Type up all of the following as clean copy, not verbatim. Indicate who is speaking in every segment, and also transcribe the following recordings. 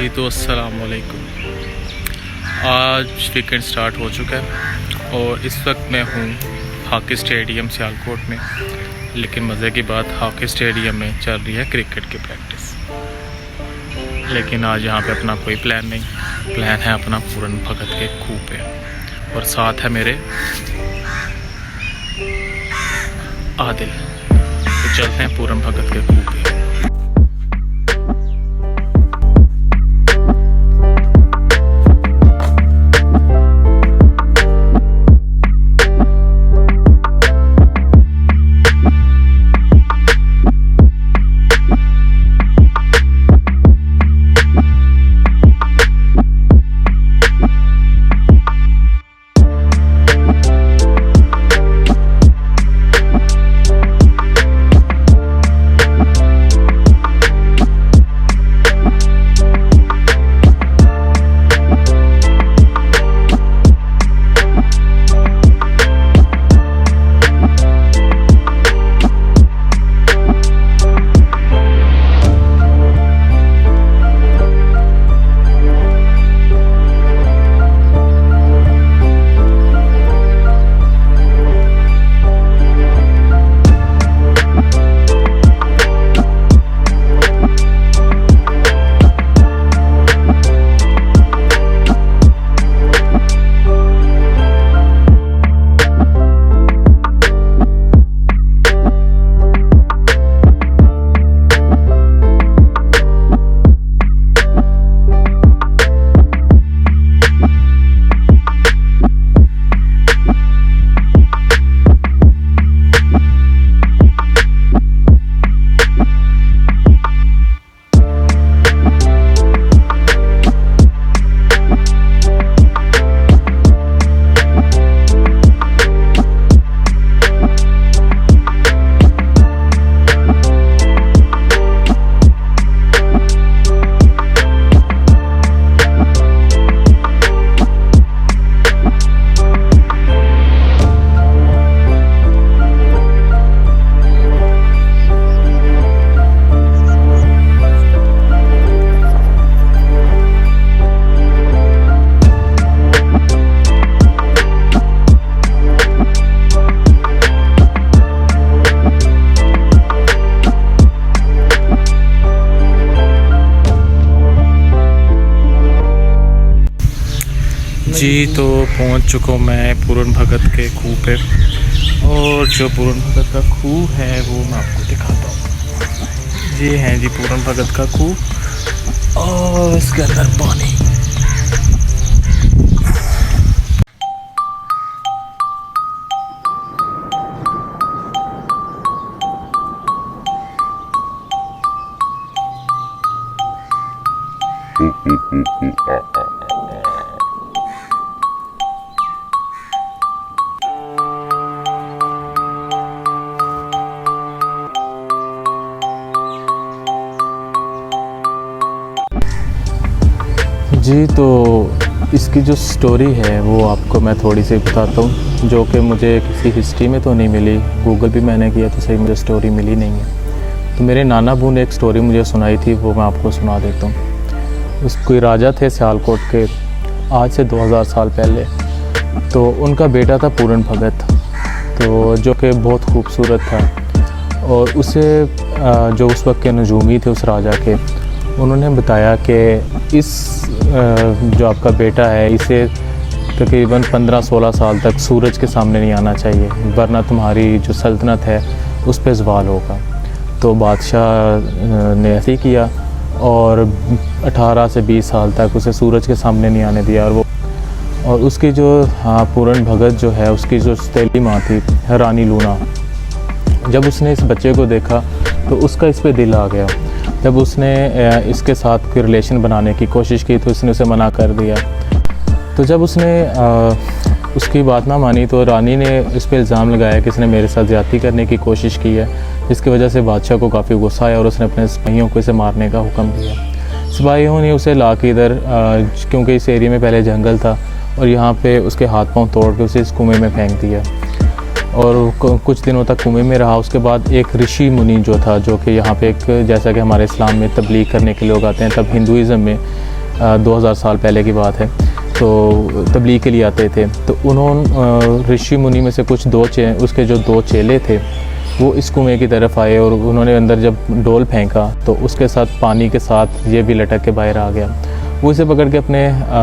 Speaker 1: जी तो अस्सलाम वालेकुम। आज वीकेंड स्टार्ट हो चुका है और इस वक्त मैं हूँ हॉकी स्टेडियम सियालकोट में। लेकिन मज़े की बात, हॉकी स्टेडियम में चल रही है क्रिकेट की प्रैक्टिस। लेकिन आज यहाँ पे अपना कोई प्लान नहीं, प्लान है अपना पूरन भगत के खूह पे। और साथ है मेरे आदिल। तो चलते हैं पूरन भगत के खूह पे। जी तो पहुंच चुका हूँ मैं पूरन भगत के खूह पे। और जो पूरन भगत का खूह है वो मैं आपको दिखाता हूँ। ये है जी पूरन भगत का खूह और इसके अंदर पानी। जी तो इसकी जो स्टोरी है वो आपको मैं थोड़ी सी बताता हूँ, जो कि मुझे किसी हिस्ट्री में तो नहीं मिली। गूगल भी मैंने किया तो सही मुझे स्टोरी मिली नहीं है। तो मेरे नाना बू ने एक स्टोरी मुझे सुनाई थी, वो मैं आपको सुना देता हूँ। उस कोई राजा थे सियालकोट के, आज से 2000 साल पहले। तो उनका बेटा था पूरन भगत, तो जो कि बहुत खूबसूरत था। और उसे जो उस वक्त के नजूमी थे उस राजा के, उन्होंने बताया कि इस जो आपका बेटा है इसे तकरीबन 15-16 साल तक सूरज के सामने नहीं आना चाहिए, वरना तुम्हारी जो सल्तनत है उस पर ज़वाल होगा। तो बादशाह ने ऐसे ही किया और 18 से 20 साल तक उसे सूरज के सामने नहीं आने दिया। और उसकी जो पूरन भगत जो है, उसकी जो सौतेली माँ थी रानी लूना, जब उसने इस बच्चे को देखा तो उसका इस पे दिल आ गया। जब उसने इसके साथ कोई रिलेशन बनाने की कोशिश की तो इसने उसे मना कर दिया। तो जब उसने उसकी बात ना मानी तो रानी ने इस पर इल्ज़ाम लगाया कि इसने मेरे साथ ज़्यादती करने की कोशिश की है, जिसकी वजह से बादशाह को काफ़ी गुस्सा आया और उसने अपने सिपाहियों को इसे मारने का हुक्म दिया। सिपाहियों ने उसे ला के इधर, क्योंकि इस एरिया में पहले जंगल था और यहाँ पे उसके हाथ पांव तोड़ के उसे इस कुएं में फेंक दिया। और कुछ दिनों तक कुएं में रहा। उसके बाद एक ऋषि मुनि जो था, जो कि यहाँ पे एक, जैसा कि हमारे इस्लाम में तबलीग करने के लोग आते हैं, तब हिंदुज़म में 2000 साल पहले की बात है, तो तबलीग के लिए आते थे। तो उन्होंने ऋषि मुनि में से कुछ उसके जो 2 चेले थे, वो इस कुएं की तरफ आए और उन्होंने अंदर जब डोल फेंका तो उसके साथ पानी के साथ ये भी लटक के बाहर आ गया। वो इसे पकड़ के अपने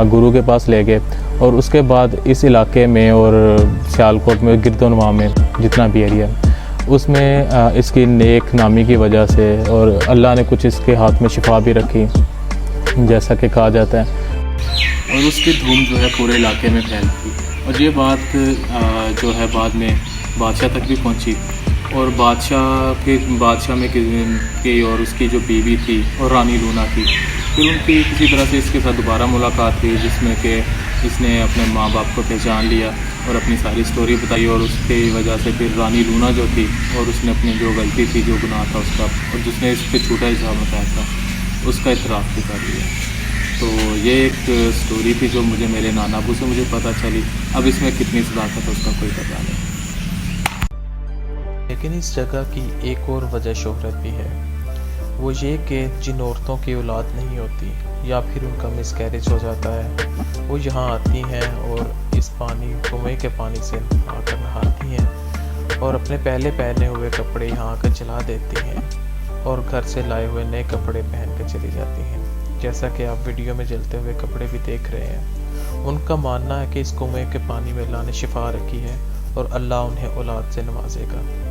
Speaker 1: गुरु के पास ले गए और उसके बाद इस इलाके में और सियालकोट में, गिरदोनवा में जितना भी एरिया उसमें इसकी नेक नामी की वजह से और अल्लाह ने कुछ इसके हाथ में शिफा भी रखी, जैसा कि कहा जाता है, और उसकी धूम जो है पूरे इलाके में फैल गई। और ये बात जो है बाद में बादशाह तक भी पहुंची और बादशाह में की और उसकी जो बीवी थी और रानी लूना थी, फिर उनकी किसी तरह से इसके साथ दोबारा मुलाकात हुई, जिसमें कि इसने अपने माँ बाप को पहचान लिया और अपनी सारी स्टोरी बताई। और उसकी वजह से फिर रानी लूना जो थी, और उसने अपनी जो गलती थी, जो गुनाह था उसका, और जिसने इस पर झूठा इल्ज़ाम लगाया था, उसका इतराफ़ भी कर लिया। तो ये एक स्टोरी थी जो मेरे नाना अबू से मुझे पता चली। अब इसमें कितनी सदाकत है उसका कोई पता नहीं।
Speaker 2: लेकिन इस जगह की एक और वजह शोहरत भी है, वो ये कि जिन औरतों की औलाद नहीं होती या फिर उनका मिसकैरेज हो जाता है, वो यहाँ आती हैं और इस कुएं के पानी से आकर नहाती हैं और अपने पहले पहने हुए कपड़े यहाँ आकर जला देती हैं और घर से लाए हुए नए कपड़े पहन कर चली जाती हैं, जैसा कि आप वीडियो में जलते हुए कपड़े भी देख रहे हैं। उनका मानना है कि इस कुएं के पानी में अल्लाह ने शिफा रखी है और अल्लाह उन्हें औलाद से नवाजेगा।